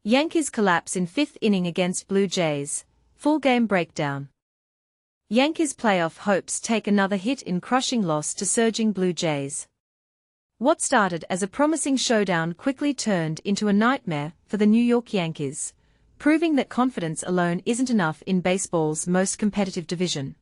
Yankees collapse in fifth inning against Blue Jays. Full game breakdown. Yankees playoff hopes take another hit in crushing loss to surging Blue Jays. What started as a promising showdown quickly turned into a nightmare for the New York Yankees, proving that confidence alone isn't enough in baseball's most competitive division.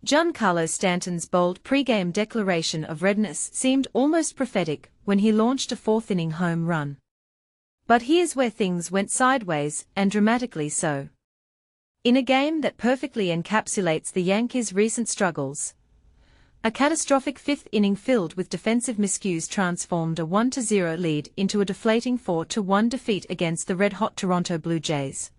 Giancarlo Stanton's bold pre-game declaration of readiness seemed almost prophetic when he launched a fourth-inning home run. But here's where things went sideways, and dramatically so. In a game that perfectly encapsulates the Yankees' recent struggles, a catastrophic fifth inning filled with defensive miscues transformed a 1-0 lead into a deflating 4-1 defeat against the red-hot Toronto Blue Jays.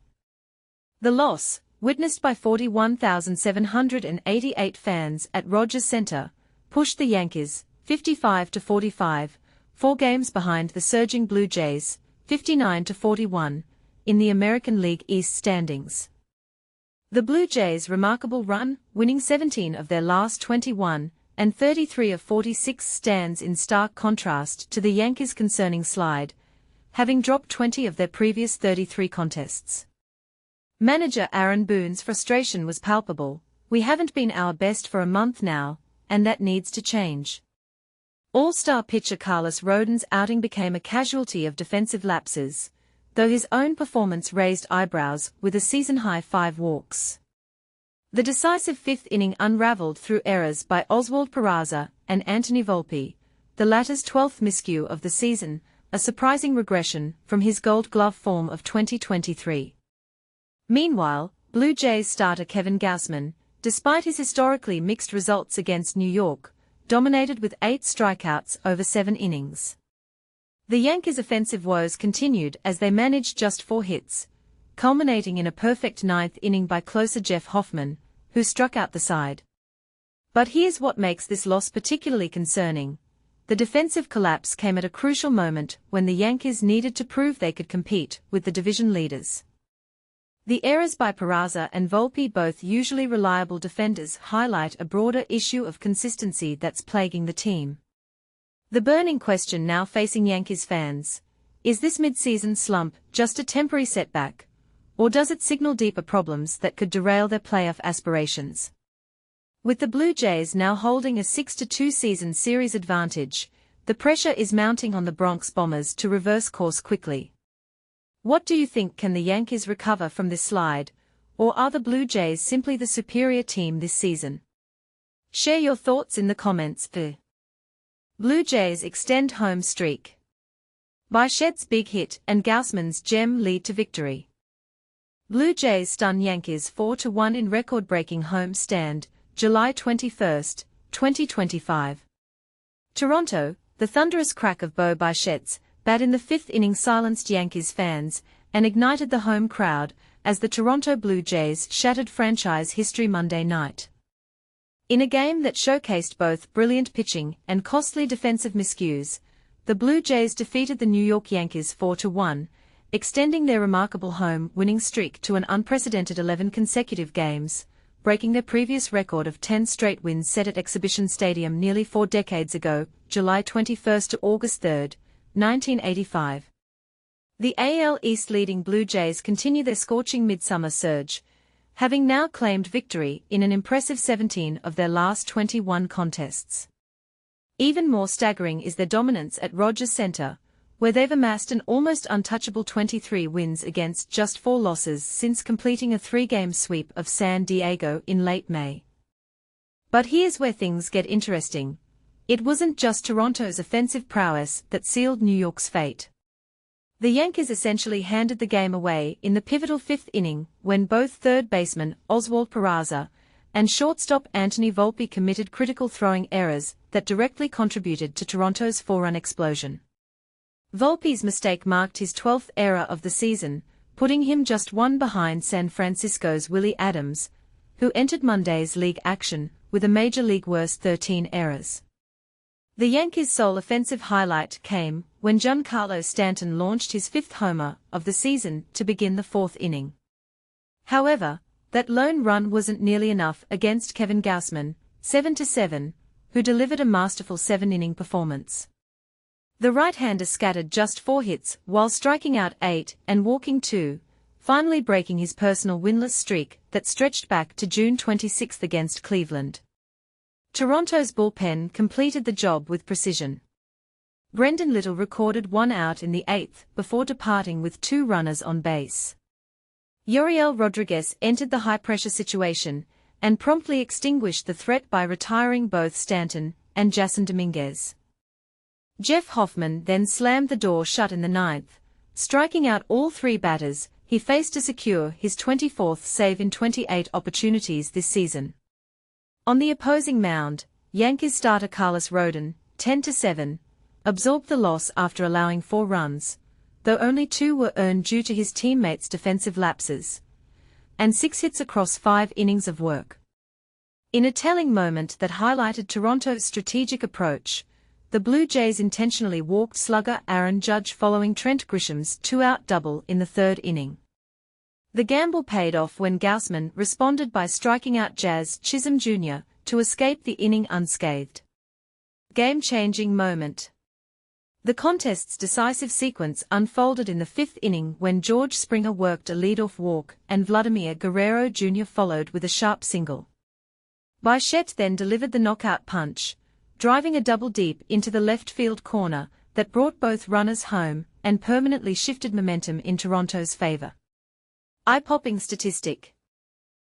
The loss, witnessed by 41,788 fans at Rogers Center, pushed the Yankees, 55-45, 4 games behind the surging Blue Jays, 59-41, in the American League East standings. The Blue Jays' remarkable run, winning 17 of their last 21, and 33 of 46 stands in stark contrast to the Yankees' concerning slide, having dropped 20 of their previous 33 contests. Manager Aaron Boone's frustration was palpable. "We haven't been our best for a month now, and that needs to change." All-star pitcher Carlos Rodon's outing became a casualty of defensive lapses, though his own performance raised eyebrows with a season-high 5 walks. The decisive fifth inning unraveled through errors by Oswald Peraza and Anthony Volpe, the latter's 12th miscue of the season, a surprising regression from his Gold Glove form of 2023. Meanwhile, Blue Jays starter Kevin Gausman, despite his historically mixed results against New York, dominated with 8 strikeouts over 7 innings. The Yankees' offensive woes continued as they managed just 4 hits, culminating in a perfect 9th inning by closer Jeff Hoffman, who struck out the side. But here's what makes this loss particularly concerning. The defensive collapse came at a crucial moment when the Yankees needed to prove they could compete with the division leaders. The errors by Peraza and Volpe, both usually reliable defenders, highlight a broader issue of consistency that's plaguing the team. The burning question now facing Yankees fans: is this mid-season slump just a temporary setback, or does it signal deeper problems that could derail their playoff aspirations? With the Blue Jays now holding a 6-2 season series advantage, the pressure is mounting on the Bronx Bombers to reverse course quickly. What do you think? Can the Yankees recover from this slide, or are the Blue Jays simply the superior team this season? Share your thoughts in the comments. Blue Jays extend home streak. Bichette's big hit and Gausman's gem lead to victory. Blue Jays stun Yankees 4-1 in record-breaking home stand, July 21, 2025. Toronto, the thunderous crack of Bichette's bat in the 5th inning silenced Yankees fans and ignited the home crowd as the Toronto Blue Jays shattered franchise history Monday night. In a game that showcased both brilliant pitching and costly defensive miscues, the Blue Jays defeated the New York Yankees 4-1, extending their remarkable home winning streak to an unprecedented 11 consecutive games, breaking their previous record of 10 straight wins set at Exhibition Stadium nearly 4 decades ago, July 21 to August 3, 1985. The AL East leading Blue Jays continue their scorching midsummer surge, having now claimed victory in an impressive 17 of their last 21 contests. Even more staggering is their dominance at Rogers Center, where they've amassed an almost untouchable 23 wins against just 4 losses since completing a 3-game sweep of San Diego in late May. But here's where things get interesting. It wasn't just Toronto's offensive prowess that sealed New York's fate. The Yankees essentially handed the game away in the pivotal 5th inning when both third baseman Oswald Peraza and shortstop Anthony Volpe committed critical throwing errors that directly contributed to Toronto's 4-run explosion. Volpe's mistake marked his 12th error of the season, putting him just 1 behind San Francisco's Willie Adams, who entered Monday's league action with a major league worst 13 errors. The Yankees' sole offensive highlight came when Giancarlo Stanton launched his 5th homer of the season to begin the 4th inning. However, that lone run wasn't nearly enough against Kevin Gausman, 7-7, who delivered a masterful 7-inning performance. The right-hander scattered just 4 hits while striking out 8 and walking 2, finally breaking his personal winless streak that stretched back to June 26 against Cleveland. Toronto's bullpen completed the job with precision. Brendan Little recorded 1 out in the 8th before departing with 2 runners on base. Yoriel Rodriguez entered the high-pressure situation and promptly extinguished the threat by retiring both Stanton and Jason Dominguez. Jeff Hoffman then slammed the door shut in the 9th, striking out all 3 batters he faced to secure his 24th save in 28 opportunities this season. On the opposing mound, Yankees starter Carlos Rodon, 10-7, absorbed the loss after allowing 4 runs, though only 2 were earned due to his teammates' defensive lapses, and 6 hits across 5 innings of work. In a telling moment that highlighted Toronto's strategic approach, the Blue Jays intentionally walked slugger Aaron Judge following Trent Grisham's 2-out double in the 3rd inning. The gamble paid off when Gausman responded by striking out Jazz Chisholm Jr. to escape the inning unscathed. Game-changing moment. The contest's decisive sequence unfolded in the 5th inning when George Springer worked a leadoff walk and Vladimir Guerrero Jr. followed with a sharp single. Bichette then delivered the knockout punch, driving a double deep into the left field corner that brought both runners home and permanently shifted momentum in Toronto's favor. Eye-popping statistic.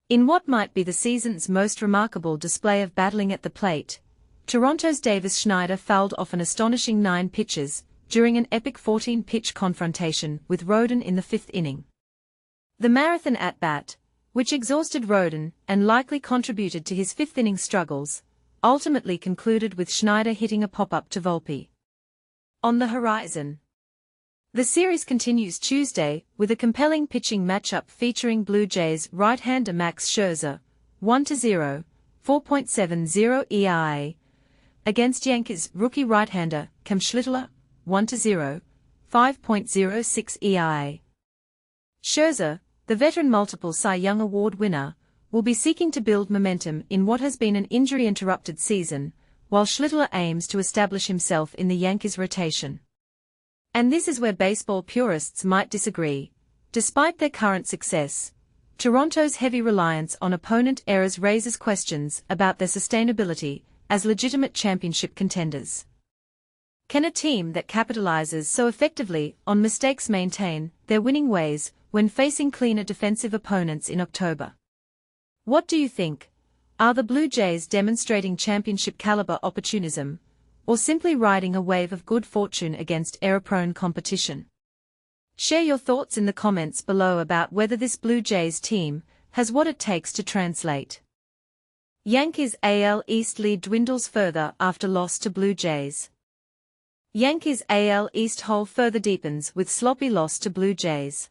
In what might be the season's most remarkable display of battling at the plate, Toronto's Davis Schneider fouled off an astonishing 9 pitches during an epic 14-pitch confrontation with Rodon in the 5th inning. The marathon at-bat, which exhausted Rodon and likely contributed to his 5th inning struggles, ultimately concluded with Schneider hitting a pop-up to Volpe. On the horizon. The series continues Tuesday with a compelling pitching matchup featuring Blue Jays right-hander Max Scherzer, 1-0, 4.70 ERA, against Yankees rookie right-hander Cam Schlittler, 1-0, 5.06 ERA. Scherzer, the veteran multiple Cy Young Award winner, will be seeking to build momentum in what has been an injury-interrupted season, while Schlittler aims to establish himself in the Yankees' rotation. And this is where baseball purists might disagree. Despite their current success, Toronto's heavy reliance on opponent errors raises questions about their sustainability as legitimate championship contenders. Can a team that capitalizes so effectively on mistakes maintain their winning ways when facing cleaner defensive opponents in October? What do you think? Are the Blue Jays demonstrating championship-caliber opportunism, or simply riding a wave of good fortune against error-prone competition? Share your thoughts in the comments below about whether this Blue Jays team has what it takes to translate. Yankees AL East lead dwindles further after loss to Blue Jays. Yankees AL East hole further deepens with sloppy loss to Blue Jays.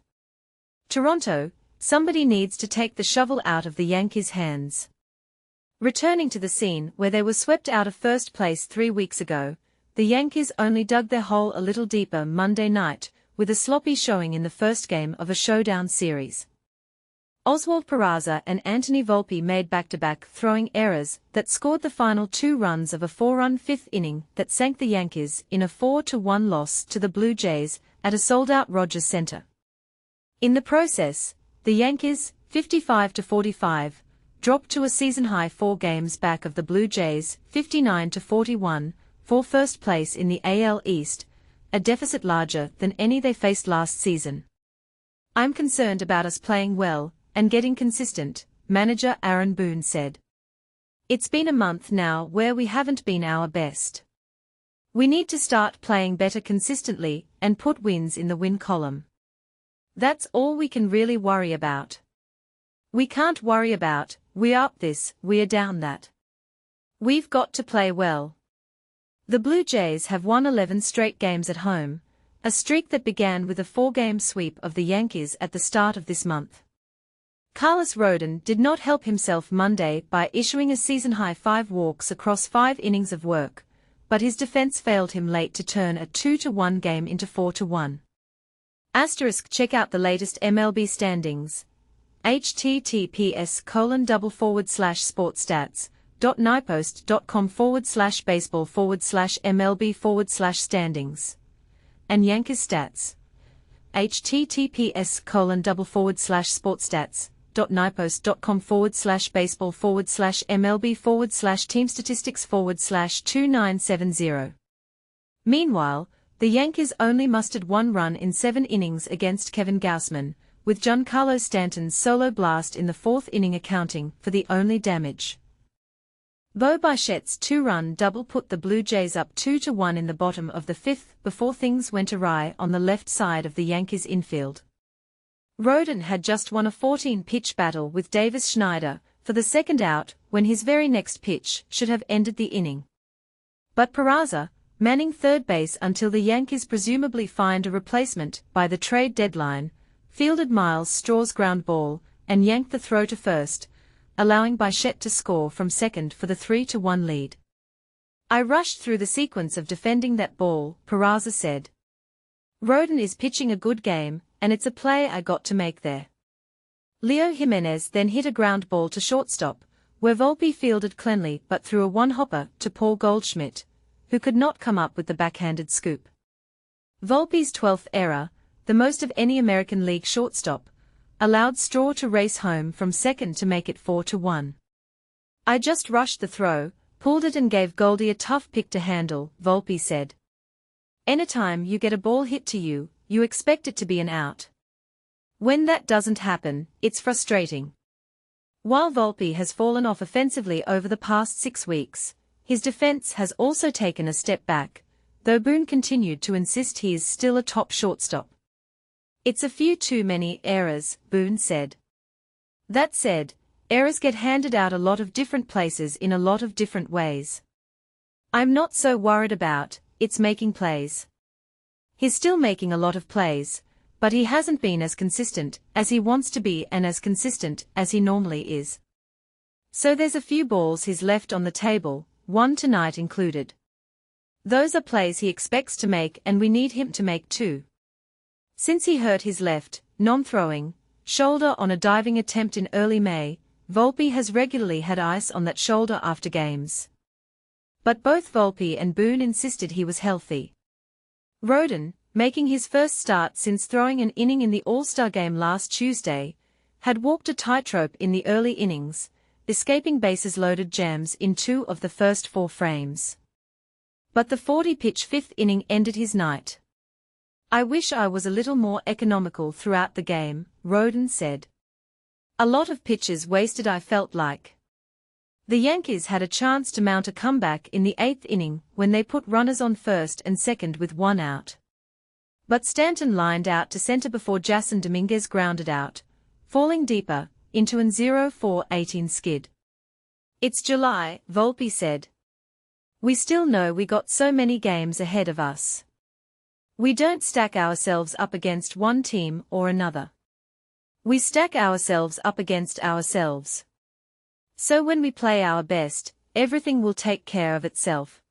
Toronto, somebody needs to take the shovel out of the Yankees' hands. Returning to the scene where they were swept out of first place 3 weeks ago, the Yankees only dug their hole a little deeper Monday night with a sloppy showing in the first game of a showdown series. Oswald, Peraza and Anthony Volpe made back-to-back throwing errors that scored the final 2 runs of a 4-run 5th inning that sank the Yankees in a 4-1 loss to the Blue Jays at a sold-out Rogers Center. In the process, the Yankees, 55-45, dropped to a season-high 4 games back of the Blue Jays, 59-41, for first place in the AL East, a deficit larger than any they faced last season. "I'm concerned about us playing well and getting consistent," manager Aaron Boone said. "It's been a month now where we haven't been our best. We need to start playing better consistently and put wins in the win column. That's all we can really worry about. We can't worry about, we're up this, we're down that. We've got to play well." The Blue Jays have won 11 straight games at home, a streak that began with a 4-game sweep of the Yankees at the start of this month. Carlos Rodon did not help himself Monday by issuing a season-high 5 walks across 5 innings of work, but his defense failed him late to turn a 2-1 game into 4-1. Check out the latest MLB standings. https://sportstats www.nypost.com/baseball/MLB/standings. And Yankees stats. https://sportstats.nypost.com/baseball/MLB/team statistics/2970. Meanwhile, the Yankees only mustered 1 run in 7 innings against Kevin Gausman, with Giancarlo Stanton's solo blast in the 4th inning accounting for the only damage. Bichette's 2-run double put the Blue Jays up 2-1 in the bottom of the 5th before things went awry on the left side of the Yankees' infield. Rodon had just won a 14-pitch battle with Davis Schneider for the second out when his very next pitch should have ended the inning. But Peraza, manning third base until the Yankees presumably find a replacement by the trade deadline, fielded Miles Straw's ground ball and yanked the throw to first, allowing Bichette to score from second for the 3-1 lead. "I rushed through the sequence of defending that ball," Peraza said. "Rodon is pitching a good game, and it's a play I got to make there." Leo Jimenez then hit a ground ball to shortstop, where Volpe fielded cleanly but threw a one-hopper to Paul Goldschmidt, who could not come up with the backhanded scoop. Volpe's 12th error, the most of any American League shortstop, allowed Straw to race home from second to make it 4-1. "I just rushed the throw, pulled it and gave Goldie a tough pick to handle," Volpe said. "Anytime you get a ball hit to you, you expect it to be an out. When that doesn't happen, it's frustrating." While Volpe has fallen off offensively over the past 6 weeks, his defense has also taken a step back, though Boone continued to insist he is still a top shortstop. "It's a few too many errors," Boone said. "That said, errors get handed out a lot of different places in a lot of different ways. I'm not so worried about, it's making plays." He's still making a lot of plays, but he hasn't been as consistent as he wants to be and as consistent as he normally is. So there's a few balls he's left on the table, one tonight included. Those are plays he expects to make and we need him to make too. Since he hurt his left, non-throwing, shoulder on a diving attempt in early May, Volpe has regularly had ice on that shoulder after games. But both Volpe and Boone insisted he was healthy. Rodon, making his first start since throwing an inning in the All-Star game last Tuesday, had walked a tightrope in the early innings, escaping bases-loaded jams in 2 of the first 4 frames. But the 40-pitch 5th inning ended his night. "I wish I was a little more economical throughout the game," Rodon said. "A lot of pitches wasted, I felt like." The Yankees had a chance to mount a comeback in the 8th inning when they put runners on first and second with 1 out. But Stanton lined out to center before Jason Dominguez grounded out, falling deeper, into an 0-4-18 skid. "It's July," Volpe said. "We still know we got so many games ahead of us. We don't stack ourselves up against one team or another. We stack ourselves up against ourselves. So when we play our best, everything will take care of itself."